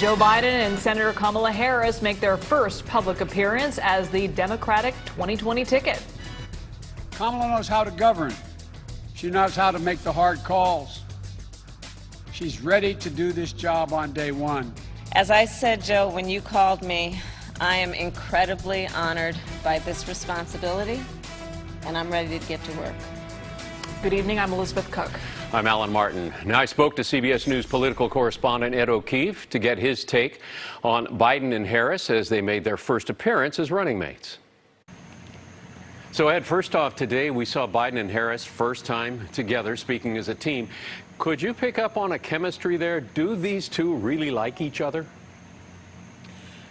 Joe Biden and Senator Kamala Harris make their first public appearance as the Democratic 2020 ticket. Kamala knows how to govern. She knows how to make the hard calls. She's ready to do this job on day one. As I said, Joe, when you called me, I am incredibly honored by this responsibility, and I'm ready to get to work. Good evening. I'm Elizabeth Cook. I'm Alan Martin. Now, I spoke to CBS News political correspondent Ed O'Keefe to get his take on Biden and Harris as they made their first appearance as running mates. So, Ed, first off, today we saw Biden and Harris first time together speaking as a team. Could you pick up on a chemistry there? Do these two really like each other?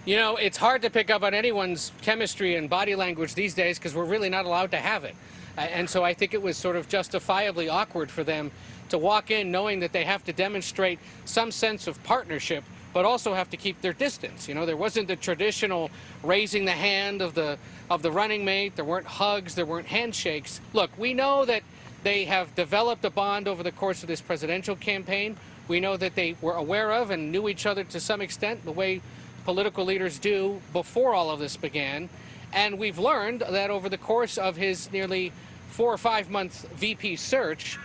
You know, it's hard to pick up on anyone's chemistry and body language these days because we're really not allowed to have it. And so I think it was sort of justifiably awkward for them to walk in knowing that they have to demonstrate some sense of partnership, but also have to keep their distance. You know, there wasn't the traditional raising the hand of the running mate. There weren't hugs. There weren't handshakes. Look, we know that they have developed a bond over the course of this presidential campaign. We know that they were aware of and knew each other to some extent, the way political leaders do before all of this began. And we've learned that over the course of his nearly 4 or 5 month VP search,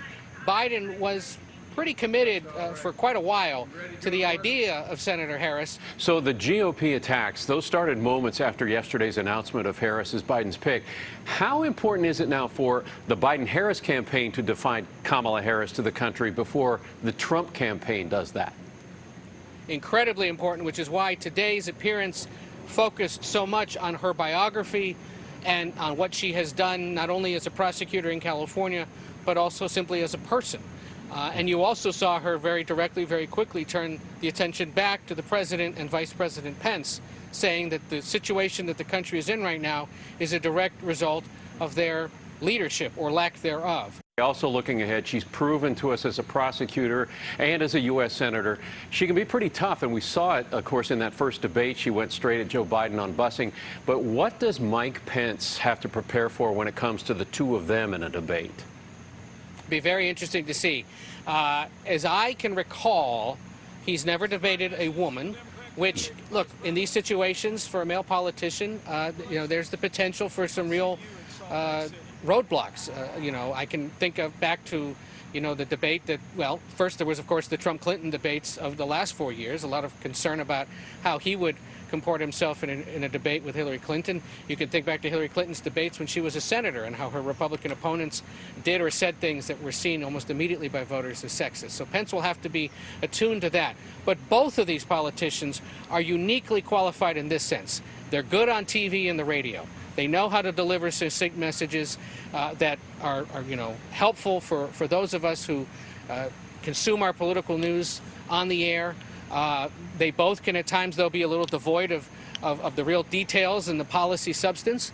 Biden was pretty committed for quite a while to the idea of Senator Harris. So the GOP attacks, those started moments after yesterday's announcement of Harris as Biden's pick. How important is it now for the Biden-Harris campaign to define Kamala Harris to the country before the Trump campaign does that? Incredibly important, which is why today's appearance focused so much on her biography and on what she has done, not only as a prosecutor in California, but also simply as a person. And you also saw her very directly, very quickly turn the attention back to the president and Vice President Pence, saying that the situation that the country is in right now is a direct result of their leadership or lack thereof. Also looking ahead, she's proven to us as a prosecutor and as a U.S. Senator, she can be pretty tough, and we saw it, of course, in that first debate. She went straight at Joe Biden on busing. But what does Mike Pence have to prepare for when it comes to the two of them in a debate? Be very interesting to see. As I can recall, he's never debated a woman, which, look, in these situations for a male politician, you know, there's the potential for some real roadblocks. You know, I can think of back to, you know, the debate that, well, first there was, of course, the Trump-Clinton debates of the last 4 years, a lot of concern about how he would comport himself in a debate with Hillary Clinton. You can think back to Hillary Clinton's debates when she was a senator and how her Republican opponents did or said things that were seen almost immediately by voters as sexist. So Pence will have to be attuned to that. But both of these politicians are uniquely qualified in this sense. They're good on TV and the radio. They know how to deliver succinct messages that are, you know, helpful for those of us who consume our political news on the air. They both can at times, though, be a little devoid of the real details and the policy substance.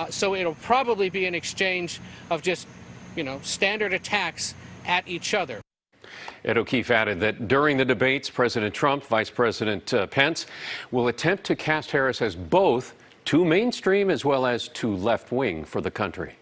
So it'll probably be an exchange of just, you know, standard attacks at each other. Ed O'Keefe added that during the debates, President Trump, Vice President Pence will attempt to cast Harris as both too mainstream as well as too left-wing for the country.